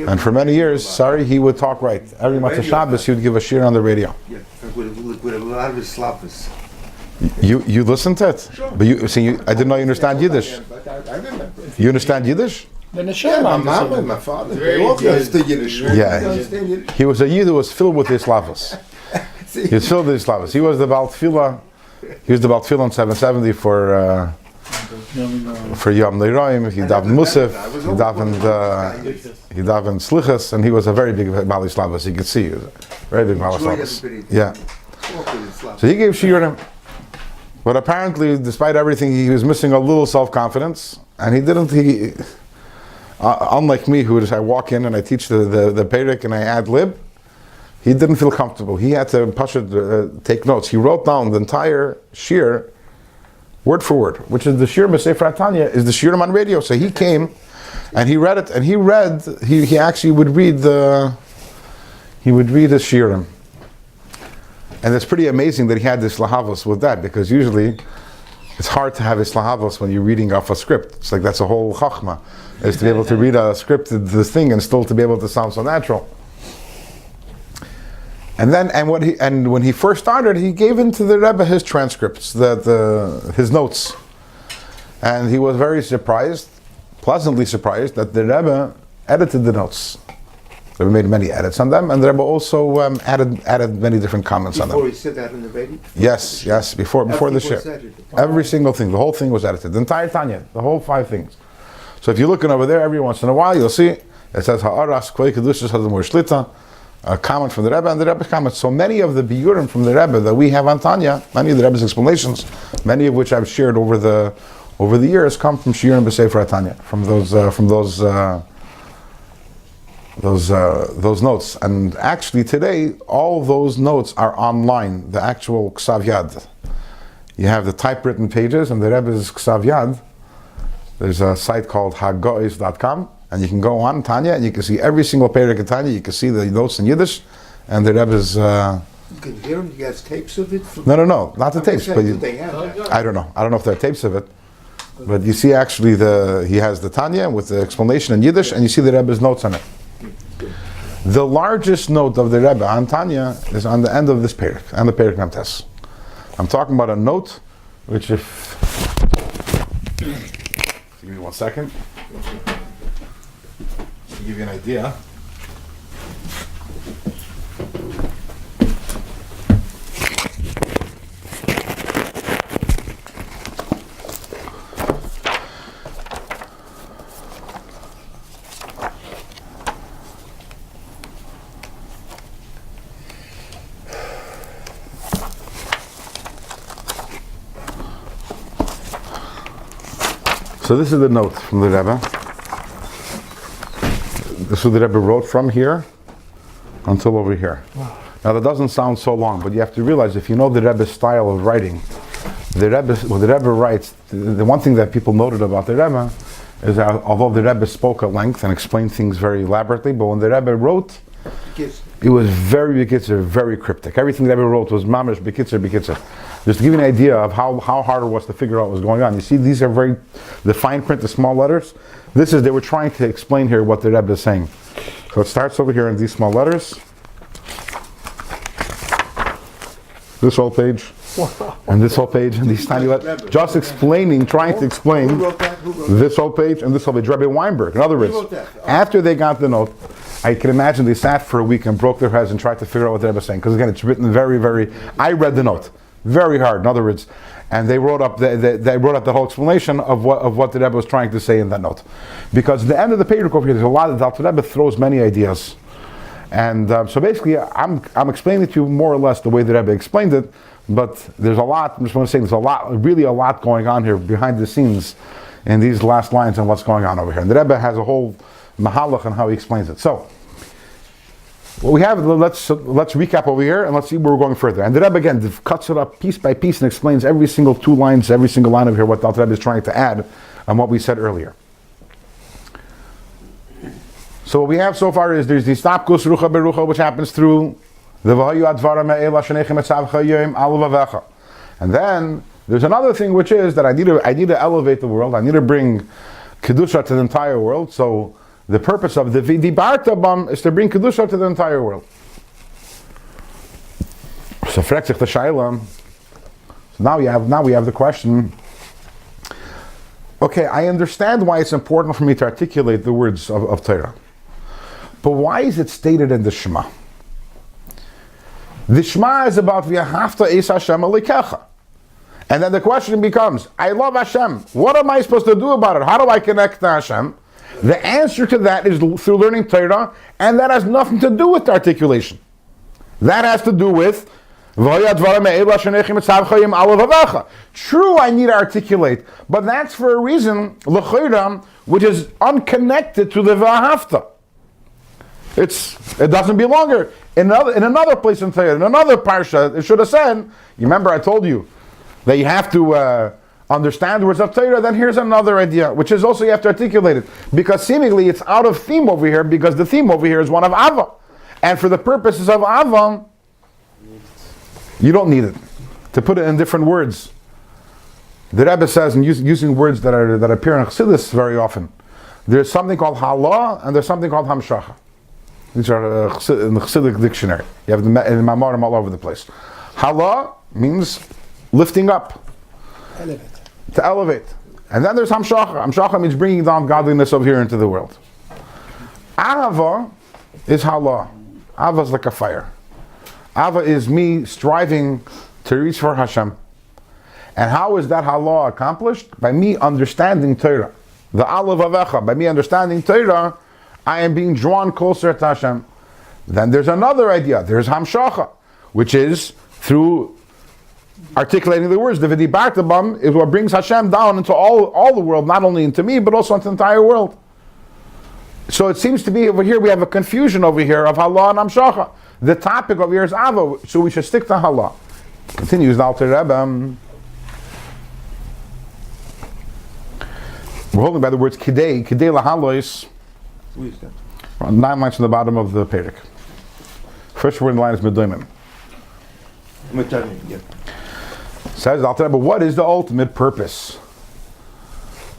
And for many years, he would talk right. Every Matzah Shabbos, he would give a shir on the radio. Yeah, with a lot of his slappers. You listened to it? Sure. But I didn't know you understand Yiddish. But I remember. You understand Yiddish? Yeah, my mom and my father, they all understood Yiddish. Yeah. He was a Yid who was filled with Islavos. He was filled with Islavos. He was the Baal Tefillah. He was the Baal Tefillah on 770 for Yom Leroim. He davened Musaf. He davened Slichas, and he was a very big Baal Islavos. You could see, he was a very big Baal Islavos. Yeah. So he gave shiurim, but apparently, despite everything, he was missing a little self-confidence, and he didn't. Unlike me, I walk in and I teach the Perek and I ad lib, he didn't feel comfortable. He had to take notes. He wrote down the entire shir, word for word, which is the shir B'Sefer Tanya, is the shiurim on radio. So he came and he read it, and he actually would read the shiurim. And it's pretty amazing that he had this lahavos with that, because usually it's hard to have this lahavos when you're reading off a script. It's like that's a whole chachma, is to be able to read a scripted this thing and still to be able to sound so natural. And when he first started, he gave into the Rebbe his transcripts, his notes, and he was very surprised, pleasantly surprised, that the Rebbe edited the notes. The Rebbe made many edits on them, and the Rebbe also added many different comments on them. Before he said that in the radio? Yes, before the shir. Every single thing, the whole thing was edited. The entire Tanya, the whole 5 things. So if you're looking over there, every once in a while, you'll see, it says, Ha'aras Kvei Kedushas Hadamur Shlita, a comment from the Rebbe, and the Rebbe's comments. So many of the biurim from the Rebbe that we have on Tanya, many of the Rebbe's explanations, many of which I've shared over the years, come from Shiurim B'Sefer Tanya, from those notes. And actually today, all those notes are online, the actual Ksav Yad. You have the typewritten pages and the Rebbe's Ksav Yad. There's a site called hagois.com, and you can go on Tanya and you can see every single perek in Tanya. You can see the notes in Yiddish and the Rebbe's. You can hear him. He has tapes of it. No, not the tapes. But I don't know. I don't know if there are tapes of it. But you see, actually, he has the Tanya with the explanation in Yiddish, and you see the Rebbe's notes on it. The largest note of the Rebbe on Tanya is on the end of this perek, and the perek Namtes. I'm talking about a note, which give me 1 second. To give you an idea. So this is the note from the Rebbe. This is what the Rebbe wrote from here until over here. Wow. Now that doesn't sound so long, but you have to realize, if you know the Rebbe's style of writing, when the Rebbe writes, the one thing that people noted about the Rebbe is that although the Rebbe spoke at length and explained things very elaborately, but when the Rebbe wrote, Yes. It was very bekitzer, very cryptic. Everything that we wrote was mamish bekitzer. Just to give you an idea of how hard it was to figure out what was going on. You see, these are the fine print, the small letters. They were trying to explain here what the Rebbe is saying. So it starts over here in these small letters. This whole page. And this whole page, and these tiny letters. Just explaining, trying to explain Who wrote that? this whole page and this whole page. Rabbi Weinberg. In other words, wrote that? after they got the note, I can imagine they sat for a week and broke their heads and tried to figure out what the Rebbe was saying. Because again, it's written very, very. I read the note very hard. In other words, and they wrote up the whole explanation of what the Rebbe was trying to say in that note. Because at the end of the page over here, there's a lot of the Rebbe throws many ideas, and so basically, I'm explaining to you more or less the way the Rebbe explained it. But there's a lot. I'm just want to say there's really a lot going on here behind the scenes in these last lines and what's going on over here. And the Rebbe has a whole mahalach on how he explains it. So, what we have, let's recap over here and let's see where we're going further. And the Rebbe again cuts it up piece by piece and explains every single 2 lines, every single line over here, what the Rebbe is trying to add on what we said earlier. So what we have so far is there's the stapkus rucha berucha, which happens through the vahayu advara me'ela shenechem etzavcha yom al vavecha. And then there's another thing, which is that I need to elevate the world. I need to bring kedusha to the entire world. So the purpose of the vidibarta bam is to bring kedusha to the entire world. So fragt sich the shayla. So now we have the question. Okay, I understand why it's important for me to articulate the words of Torah, but why is it stated in the Shema? The Shema is about v'ahavta es Hashem alikecha. And then the question becomes, I love Hashem. What am I supposed to do about it? How do I connect to Hashem? The answer to that is through learning Torah, and that has nothing to do with articulation. That has to do with true, I need to articulate, but that's for a reason, which is unconnected to the v'ahavta. It doesn't belong here. In another place in Torah, in another parsha, it should have said, you remember I told you that you have to understand the words of Torah, then here's another idea, which is also you have to articulate it. Because seemingly it's out of theme over here, because the theme over here is one of Ava. And for the purposes of Ava, you don't need it. To put it in different words, the Rebbe says, and using words that appear in Chassidus very often, there's something called Hala, and there's something called Hamshacha. These are in the Chassidic dictionary. You have the Mamarim all over the place. Hala means lifting up. Elevate. To elevate. And then there's Hamshacha. Hamshacha means bringing down godliness over here into the world. Ahava is Hala. Ahava is like a fire. Ahava is me striving to reach for Hashem. And how is that Hala accomplished? By me understanding Torah. The Alav Avecha. By me understanding Torah, I am being drawn closer to Hashem. Then there's another idea. There's Hamshacha, which is through articulating the words. The Vidibarta Bam is what brings Hashem down into all the world, not only into me, but also into the entire world. So it seems to be over here we have a confusion over here of Hala and Hamshacha. The topic over here is Ava, so we should stick to Hala. Continues the Alter Rebbe. We're holding by the words Kidei Lahalois. 9 lines from the bottom of the Perek. First word in the line is Medoimim. Yeah. Says the Alter Rebbe, what is the ultimate purpose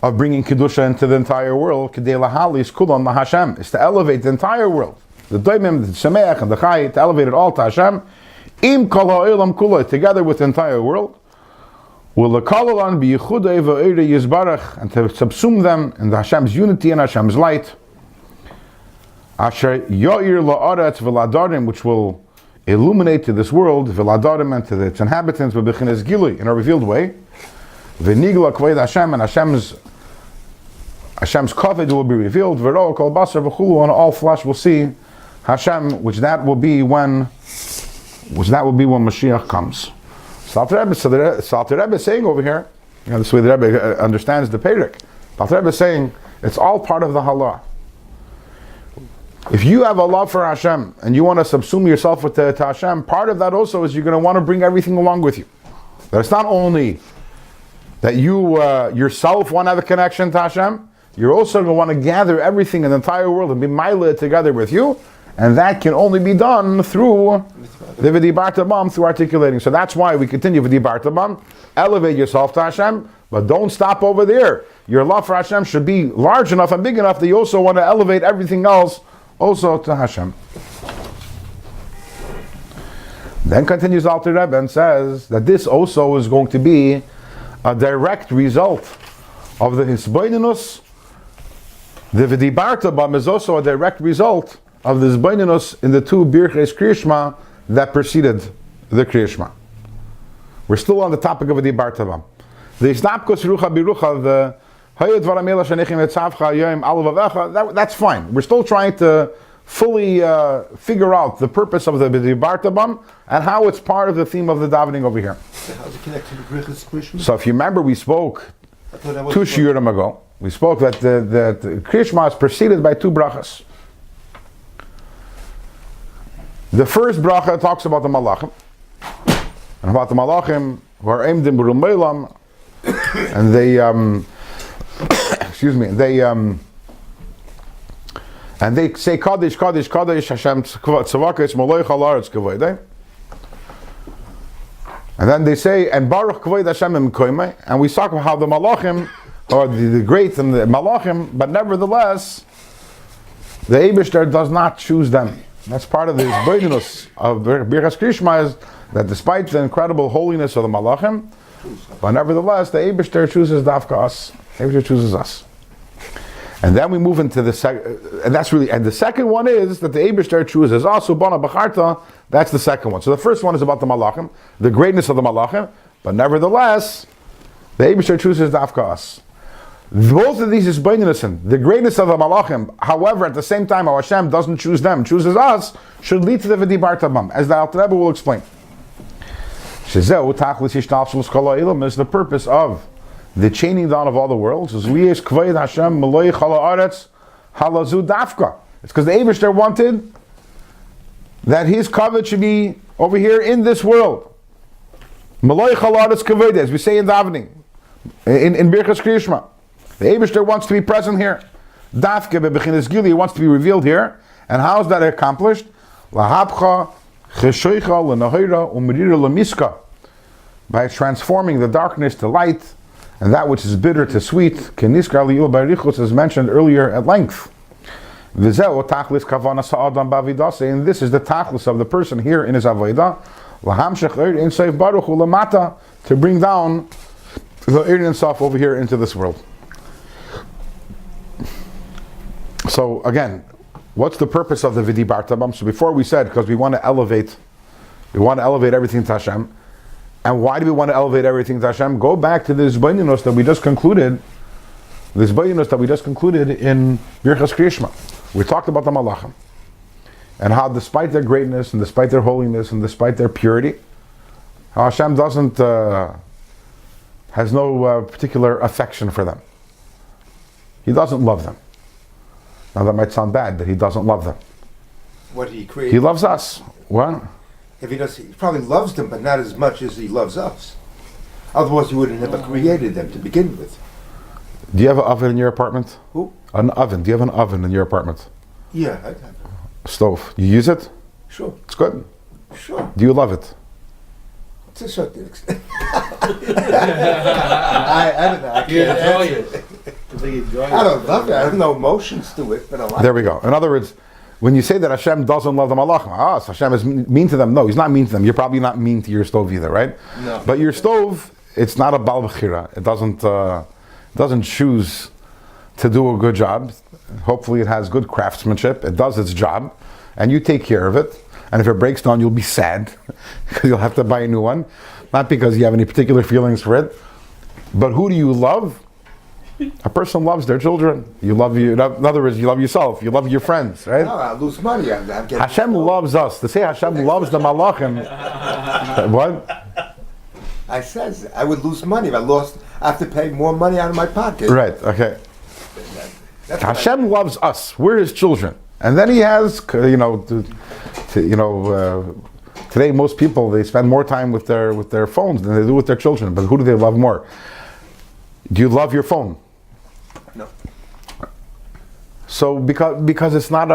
of bringing Kedusha into the entire world? Kidei Lahalis Kulon Lahashem. Is to elevate the entire world. The Doimim, the Shemeach, and the Chai, to elevate it all to Hashem. Im Kol Ha'olam Kula, together with the entire world. Will the Kalalan be Yechudei V'Eire Yizbarach, and to subsume them in the Hashem's unity and Hashem's light. Asher Yoir La'aretz V'Ladarim, which will illuminate to this world, V'Ladarim, and to its inhabitants, V'Bechines Gilui, in a revealed way. V'Nigla Kved Hashem, and Hashem's covet will be revealed. V'Ro Kol Basar V'Chulu, and all flesh will see Hashem, which that will be when Mashiach comes. So the Alter Rebbe is saying over here, this way the Rebbe understands the Perek. The Alter Rebbe is saying it's all part of the Halah. If you have a love for Hashem and you want to subsume yourself to Hashem, part of that also is you're going to want to bring everything along with you. That it's not only that you yourself want to have a connection to Hashem, you're also going to want to gather everything in the entire world and be miled together with you, And that can only be done through the V'dibarta Bam, through articulating. So that's why we continue V'dibarta Bam. Elevate yourself to Hashem, but don't stop over there. Your love for Hashem should be large enough and big enough that you also want to elevate everything else also to Hashem. Then continues Alter Rebbe and says that this also is going to be a direct result of the Hisbeinenus. The V'dibarta Bam is also a direct result of the Hisbeinenus in the two Birches Kriyashma that preceded the Kriyashma. We're still on the topic of V'dibarta Bam. The Isnapkos Rucha Birucha, the Hayod Varamela Shanechim Etzavcha Yoim Alavavecha, that's fine. We're still trying to fully figure out the purpose of the V'dibarta Bam and how it's part of the theme of the davening over here. How's it connected to the Birchas Kriyashma? So if you remember, we spoke 2 shiurim ago. We spoke that the Kriyashma is preceded by 2 brachas. The first bracha talks about the Malachim, and about the Malachim who are aimed in B'rum Meilam, and they, and they say Kaddish, Kaddish, Kaddish, Hashem Tzavakis, Moloich Halaretz Kavoidei. And then they say, and Baruch Kavoid Hashem Im Koimei, and we talk about how the Malachim are the great and the Malachim, but nevertheless, the Eibishter does not choose them. That's part of the Hisbeinenus of Birchas Kriyashma, is that despite the incredible holiness of the Malachim, but nevertheless, the Eibishter chooses Dafka us. The Eibishter chooses us. And then we move into the second, and that's really, and the second one is that the Eibishter chooses us, Ubana B'charta. That's the second one. So the first one is about the Malachim, the greatness of the Malachim, but nevertheless, the Eibishter chooses Dafka us. Both of these is Hisbeinenus, the greatness of the Malachim. However, at the same time, how Hashem doesn't choose them, chooses us, should lead to the V'dibarta Bam, as the Alter Rebbe will explain. Shezeu tachlis yishtalshus kol ha'ilam is the purpose of the chaining down of all the worlds. Is liyesh kveid Hashem meloich ha'aretz halazu dafka. It's because the Eibishter wanted that his covet should be over here in this world. Meloich ha'aretz kveid, as we say in davening, in Birchas Kriyashma. The Eibishter wants to be present here. Dafke bebechinas gili wants to be revealed here. And how is that accomplished? Lahabcha cheshoicha lenahira umerira lemiska. By transforming the darkness to light, and that which is bitter to sweet, keniskar liyul barichus, as mentioned earlier at length. V'zeu tachlis kavanas ha'adam b'avidase, and this is the tachlis of the person here in his avodah. Lahamshech eir inseif baruch hu lamata, to bring down the eir insof over here into this world. So again, what's the purpose of the V'dibarta Bam? So before we said, because we want to elevate everything to Hashem. And why do we want to elevate everything to Hashem? Go back to this Hisbeinenus that we just concluded. This Hisbeinenus that we just concluded in Birchas Kriyashma. We talked about the Malachim, and how despite their greatness and despite their holiness and despite their purity, how Hashem doesn't has no particular affection for them. He doesn't love them. Now that might sound bad, that he doesn't love them. What he created. He loves us. What? If he does, he probably loves them, but not as much as he loves us. Otherwise, he would have never created them to begin with. Do you have an oven in your apartment? Who? An oven. Do you have an oven in your apartment? Yeah, I have. A stove. You use it? Sure. It's good. Sure. Do you love it? To a certain extent. I don't know. I can't answer it. I don't love it. I have no emotions to it, but I like it. There we go. In other words, when you say that Hashem doesn't love the Malachim, so Hashem is mean to them. No, He's not mean to them. You're probably not mean to your stove either, right? No. But your stove, it's not a Baal Bechira. It doesn't choose to do a good job. Hopefully it has good craftsmanship. It does its job. And you take care of it. And if it breaks down, you'll be sad because you'll have to buy a new one. Not because you have any particular feelings for it. But who do you love? A person loves their children. You love you. In other words, you love yourself. You love your friends, right? No, I lose money. I'm getting Hashem loves us. To say Hashem loves the Malachim, what? I says I would lose money if I have to pay more money out of my pocket. Right. Okay. That's Hashem loves us. We're His children, and then He has, today most people, they spend more time with their phones than they do with their children. But who do they love more? Do you love your phone? No. So because it's not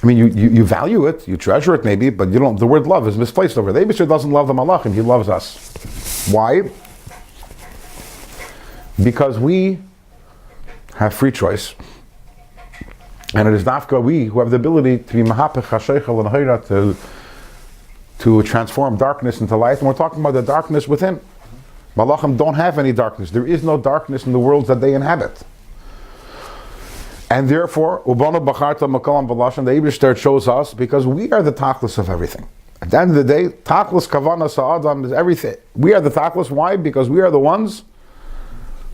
I mean, you value it, you treasure it maybe, but you don't. The word love is misplaced over there. The Eibishter doesn't love the Malachim, he loves us. Why? Because we have free choice. And it is Nafka, we who have the ability to be Mahapech HaSheichel and Hayra, to transform darkness into light. And we're talking about the darkness within. Malachim don't have any darkness. There is no darkness in the worlds that they inhabit. And therefore, Ubanu Bacharta Makalam Balashan, the Eibishter shows us, because we are the tachlis of everything. At the end of the day, tachlis kavana sa'adam is everything. We are the tachlis. Why? Because we are the ones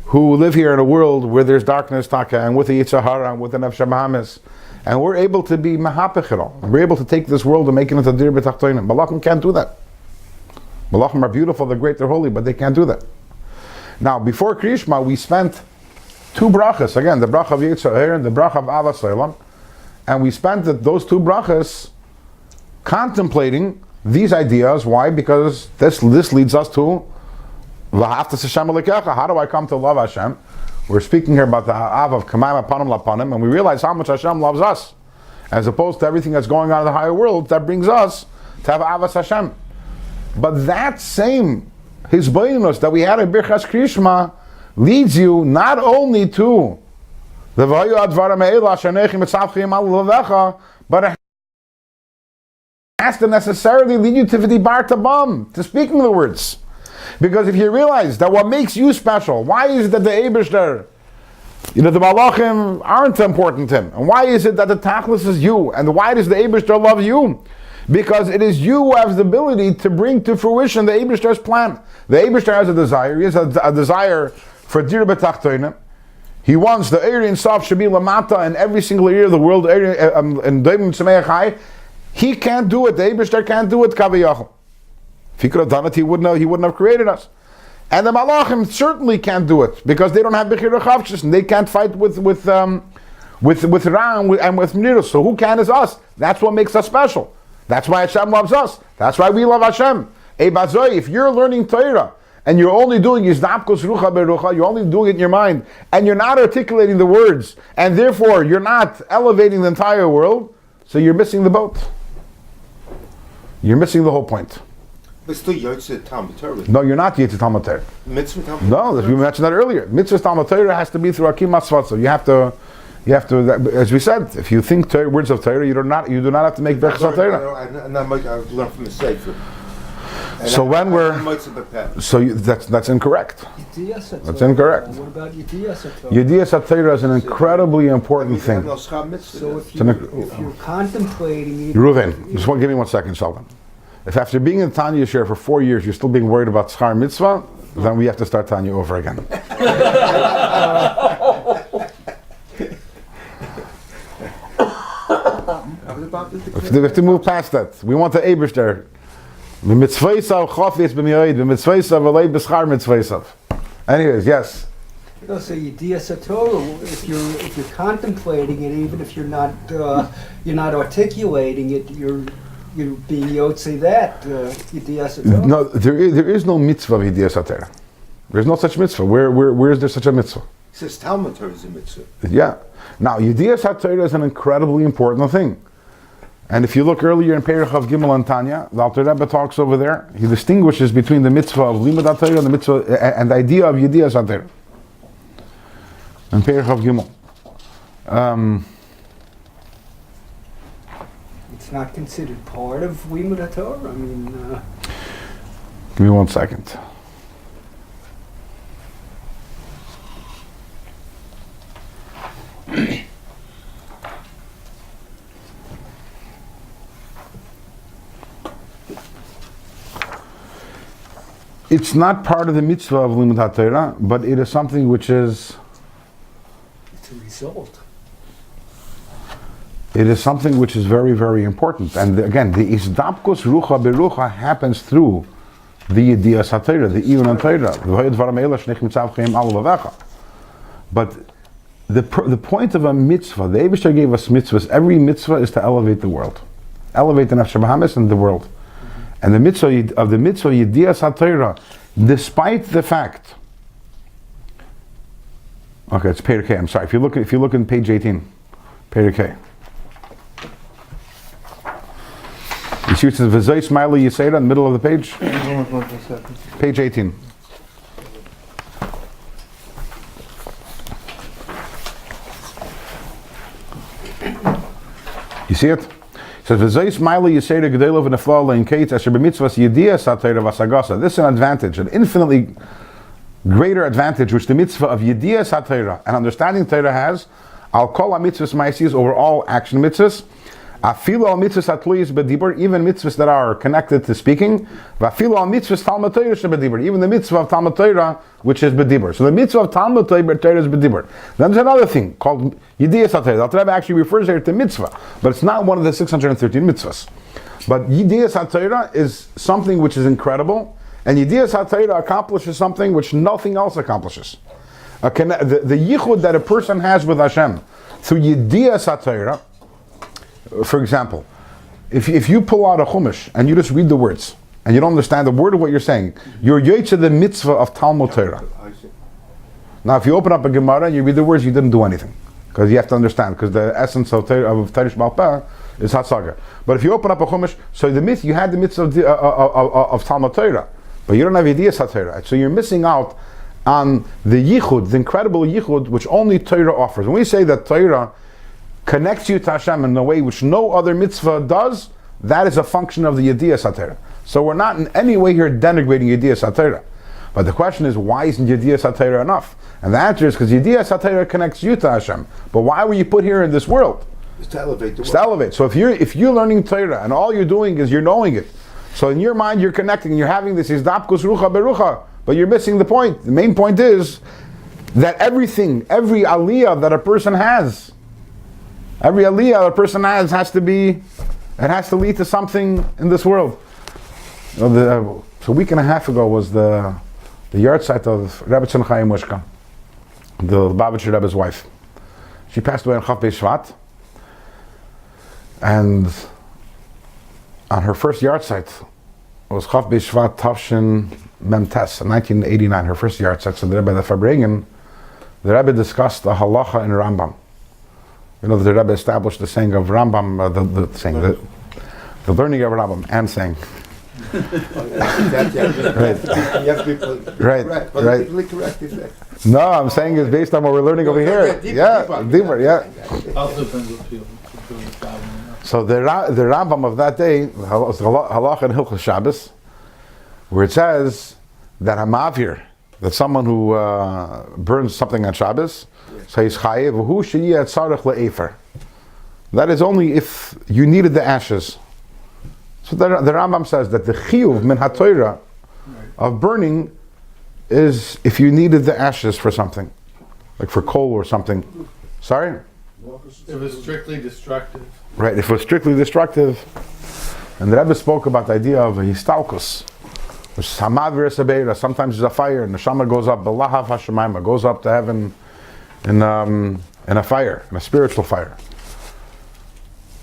who live here in a world where there's darkness, taka, and with the Yitzhahara, and with the Nefesh Habahamis. And we're able to be mahapech it all. We're able to take this world and make it into dir b'tachtoinim. Malachim can't do that. Malachim are beautiful, they're great, they're holy, but they can't do that. Now, before Kriyishma, we spent 2 brachas. Again, the bracha of Yitzhahara and the bracha of Avas Olam. And we spent those 2 brachas contemplating these ideas. Why? Because this leads us to V'ahavtas Hashem Elokecha. How do I come to love Hashem? We're speaking here about the Av of Kamayim Apanim Lapanim, and we realize how much Hashem loves us, as opposed to everything that's going on in the higher world. That brings us to have Avas Hashem. But that same Hizbainus that we had in Birchas Kriyishma leads you not only to the V'hayu Advarim Ha'ela Sheneichim Etzavchim Al Levecha, but it has to necessarily lead you to V'dibar Tabam, to speaking the words. Because if you realize that what makes you special, why is it that the Eibishter, the Malachim aren't important to him? And why is it that the Tachlis is you? And why does the Eibishter love you? Because it is you who has the ability to bring to fruition the Eibishter's plan. The Eibishter has a desire. He has a desire for dir b'tachtonim. He wants the Eir in Sof should be lamata in every single area of the world. And he can't do it. The Eibishter can't do it. Kaviyachal. If he could have done it, he wouldn't have created us. And the Malachim certainly can't do it, because they don't have Bechira Chavchis, and they can't fight with Ra and with Mnirus. So who can is us? That's what makes us special. That's why Hashem loves us. That's why we love Hashem. If you're learning Torah, and you're only doing Yizdapkos Rucha Berucha, you're only doing it in your mind, and you're not articulating the words, and therefore you're not elevating the entire world, so you're missing the boat. You're missing the whole point. But still, Yotzei Talmud Torah. No, you're not Yitzhak Talmud Torah. Mitzvah Talmud No, Torah. we mentioned that earlier. Mitzvah Talmud Torah has to be through Akim Asvatza. You have to, as we said, if you think words of Torah, you do not have to make Berachas Torah. I've learned from the Sefer. So that's incorrect. That's incorrect. What about Yediyas HaTorah? Yediyas HaTorah is an incredibly important thing. So if you're contemplating it, Reuven, give me 1 second, Sheldon. If after being in Tanya share for 4 years, you're still being worried about Schar Mitzvah, then we have to start Tanya over again. We have to move past that. We want the Eibishter. Anyways, yes. So Yediyas HaTorah, if you're contemplating it, even if you're not articulating it, you're being Yotzei that Yediyas HaTorah. No, there is no mitzvah of Yediyas HaTorah. There's no such mitzvah. Where is there such a mitzvah? It says Talmud Torah is a mitzvah. Yeah. Now, Yediyas HaTorah is an incredibly important thing. And if you look earlier in Perich of Gimel and Tanya, the Alter Rebbe talks over there. He distinguishes between the mitzvah of Limud HaTorah and the mitzvah and the idea of Yediyas HaTorah. In Perich of Gimel. It's not considered part of Limud HaTorah. I mean, Give me 1 second. It's not part of the mitzvah of Limud HaTorah, but it is something which is... it's a result. It is something which is very, very important. And again, the Isdapkos Rucha Berucha happens through the Yediyas HaTorah, the Iyun HaTorah. But the point of a mitzvah, the Eibishter gave us mitzvahs. Every mitzvah is to elevate the world. Elevate the Nefesh Habahamis and the world. And the mitzvah Yediyas HaTorah, despite the fact, okay, it's Perikei. I'm sorry. If you look in page 18, Perikei. see it says V'zay Smiley Yisera in the middle of the page? Page 18. You see it? It says V'zay Smiley Yisera G'deilav Nefla Lein Kate Asher B'mitzvahs Yediyah Satayra Vasagasa. This is an advantage, an infinitely greater advantage which the mitzvah of Yediyah Satayra and understanding Torah has. Al kol mitzvahs ma'asis, over all action mitzvahs. Afilu al mitzvahs hatluyis bedibur, even mitzvahs that are connected to speaking. Vafilu al mitzvahs Talmud Torah shebedibur, even the mitzvah of Talmud Torah which is bedibur. So the mitzvah of Talmud Torah is bedibur. Then there's another thing called Yediyah Satayra. The Rebbe actually refers here to mitzvah, but it's not one of the 613 mitzvahs. But Yediyah Satayra is something which is incredible, and Yediyah Satayra accomplishes something which nothing else accomplishes. The yichud that a person has with Hashem through Yediyah Satayra. For example, if you pull out a chumash and you just read the words and you don't understand the word of what you're saying, you're yoytze the mitzvah of Talmud Torah. Now, if you open up a Gemara and you read the words, you didn't do anything, because you have to understand, because the essence of Teresh Baal Peh is Hasaga. But if you open up a chumash, so you had the mitzvah of Talmud Torah, but you don't have Yediyah Satayra, so you're missing out on the yichud, the incredible yichud which only Torah offers. When we say that Torah connects you to Hashem in a way which no other mitzvah does, that is a function of the Yediyah Satayra. So we're not in any way here denigrating Yediyah Satayra. But the question is, why isn't Yediyah Satayra enough? And the answer is because Yediyah Satayra connects you to Hashem. But why were you put here in this world? It's to elevate the world. It's to elevate. So if you're learning Torah and all you're doing is you're knowing it, so in your mind you're connecting and you're having this izdapkus rucha berucha, but you're missing the point. The main point is that every aliyah that a person has, has to lead to something in this world. So a week and a half ago was the yard site of Rebbe Chaim Mushka, the Lubavitcher Rebbe's wife. She passed away on Chav Beis Shvat, and on her first yard site was Chav Beis Shvat Tavshin Mem Tes, in 1989, her first yard site. So the Rebbe, the Rebbe discussed the halacha in Rambam. You know, the Rebbe established the saying of Rambam, the learning of Rambam, and saying. Right. Correct. No, I'm saying it's based on what we're learning over here. Deeper. Also depends what people. So the Rambam of that day, Halacha and Hilchos Shabbos, where it says that Hamavir, that someone who burns something on Shabbos, so he's chayev v'hu sheyeh tzarech le'efer. That is only if you needed the ashes. So the Rambam says that the chiyuv min haTorah of burning is if you needed the ashes for something, like for coal or something. Sorry? It was strictly destructive. Right, if it was strictly destructive. And the Rebbe spoke about the idea of a histalkus, which is hamavir sebeira. Sometimes there's a fire and the shama goes up, b'lahav hashemayma, goes up to heaven in a fire, in a spiritual fire.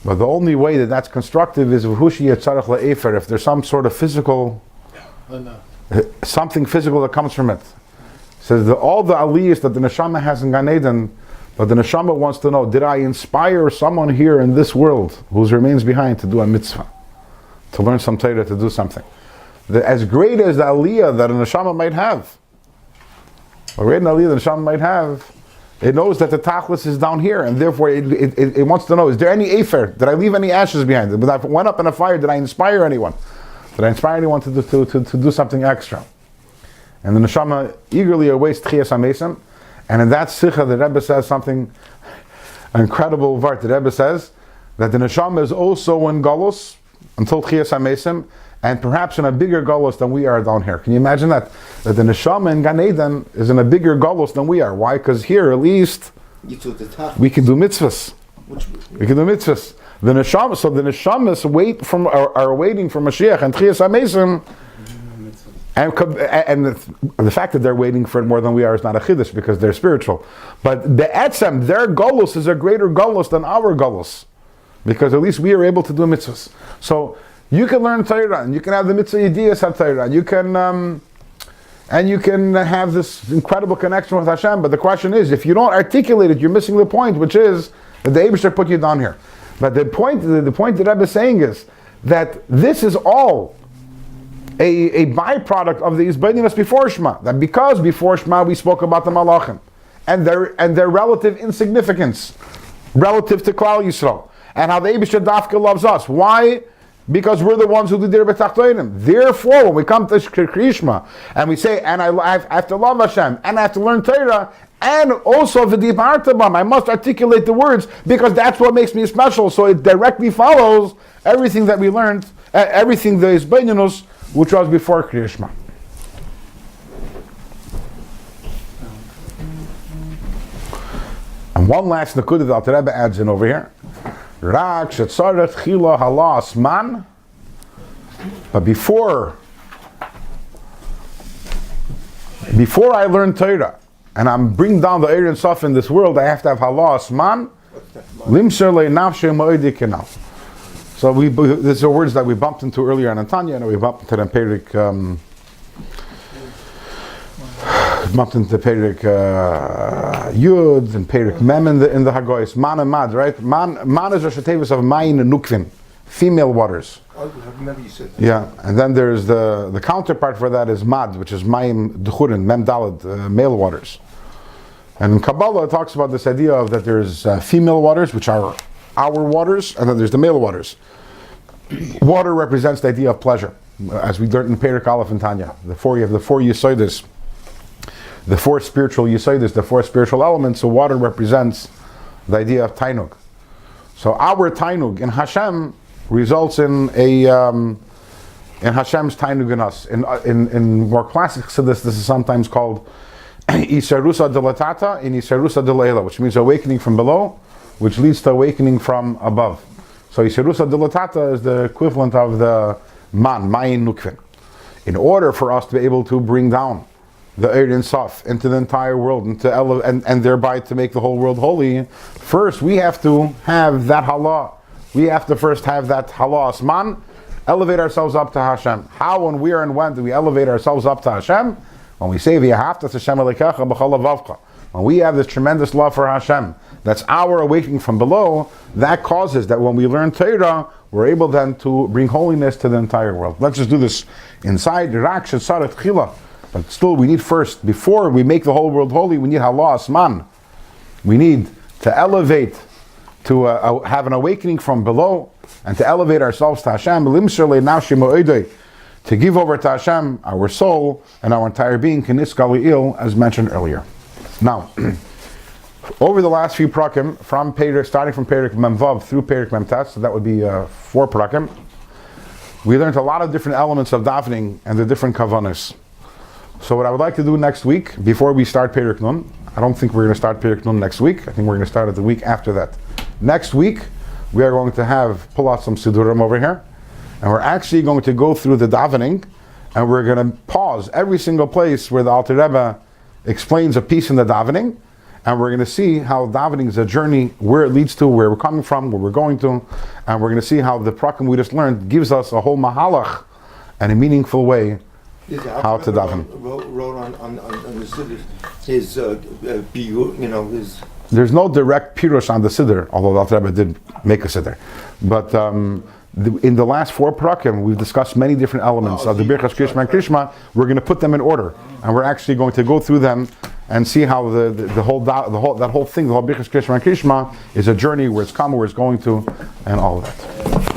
But the only way that that's constructive is if there's some sort of physical, something physical that comes from it. It says that all the aliyahs that the neshama has in Gan Eden, but the neshama wants to know, did I inspire someone here in this world who remains behind to do a mitzvah, to learn some Torah, to do something? As great as the aliyah that a neshama might have, it knows that the tachlis is down here, and therefore it wants to know, is there any afer? Did I leave any ashes behind? When I went up in a fire, did I inspire anyone? Did I inspire anyone to do something extra? And the neshama eagerly awaits tchias hamesim, and in that sikha the Rebbe says something, an incredible vart. The Rebbe says that the neshama is also in galus until tchias hamesim, and perhaps in a bigger galus than we are down here. Can you imagine that? That the neshama in Gan Eden is in a bigger galus than we are. Why? Because here, at least, we can do mitzvahs. We can do mitzvahs. The neshamas are waiting for Mashiach and Tchias HaMesim, and the fact that they're waiting for it more than we are is not a chiddush because they're spiritual. But the etzem, their galus is a greater galus than our galus, because at least we are able to do mitzvahs. So you can learn Torah, and you can have the mitzvah Yediyas HaTorah, and you can have this incredible connection with Hashem. But the question is, if you don't articulate it, you're missing the point, which is that the Eibusher put you down here. But the point that Rebbe is saying is that this is all a byproduct of the Isbaininus before Shema. That because before Shema we spoke about the Malachim and their relative insignificance relative to Klal Yisrael, and how the Eibishter Dafka loves us. Why? Because we're the ones who did it b'tachtoinim. Therefore, when we come to Krishma and we say, and I have to love Hashem, and I have to learn Torah, and also v'dibartabam, I must articulate the words because that's what makes me special. So it directly follows everything that we learned, everything that is Beinyanus, which was before Krishma. And one last nakuda that Alter Rebbe adds in over here. Rak shetzarech chila halas man. But before I learn Torah and I'm bringing down the Eir and Sof in this world, I have to have halas man. Limser le'nafshe mo'edi kenal. So these are words that we bumped into earlier in Tanya, and we bumped into them Perik. Bumped into Perik Yud and Perik Mem in the Hagoyis. Man and Mad, right? Man is Rosh Hashanah of Mayin and Nukvin, female waters. I remember you said that. Yeah, and then there's the counterpart for that is Mad, which is Mayim D'churin, Mem Dalad, male waters. And in Kabbalah it talks about this idea of that there's female waters, which are our waters, and then there's the male waters. Water represents the idea of pleasure, as we learned in Perik Aleph and Tanya. You have the four Yesodis, the four spiritual Yesodis, the four spiritual elements. So water represents the idea of Tainug. So our Tainug in Hashem results in Hashem's Tainug in us. In more classic Chassidus, this is sometimes called Isarusa Delatata and Isarusa Delayla, which means awakening from below, which leads to awakening from above. So Isarusa Delatata is the equivalent of the Mayin Nukvin. In order for us to be able to bring down the Eir and Sof into the entire world and thereby to make the whole world holy, first we have to have that halah. We have to first have that halah asman, elevate ourselves up to Hashem. How and where and when do we elevate ourselves up to Hashem? When we say v'yahavta Hashem Elokecha b'chol havavcha. When we have this tremendous love for Hashem, that's our awakening from below, that causes that when we learn Torah, we're able then to bring holiness to the entire world. Let's just do this inside. But still, we need first, before we make the whole world holy, we need halah asman. We need to elevate, to have an awakening from below, and to elevate ourselves to Hashem. To give over to Hashem our soul and our entire being, as mentioned earlier. Now, over the last few prakim, starting from Perik Memvav through Perik Memtat, so that would be 4 prakim, we learned a lot of different elements of davening and the different kavanas. So what I would like to do next week, before we start Perik Nun, I don't think we're going to start Perik Nun next week. I think we're going to start it the week after that. Next week, we are going to pull out some Sidurim over here, and we're actually going to go through the davening, and we're going to pause every single place where the Alter Rebbe explains a piece in the davening, and we're going to see how davening is a journey, where it leads to, where we're coming from, where we're going to, and we're going to see how the prakim we just learned gives us a whole mahalach and a meaningful way how to daven. Wrote on the siddur his his. There's no direct pirush on the siddur, although the Alter Rebbe did make a siddur. But in the last 4 prakim, we've discussed many different elements of the Birchas Krishma and Krishma. We're going to put them in order, and we're actually going to go through them and see how the whole thing, the whole Birchas Krishma and Krishma, is a journey where it's come, where it's going to, and all of that.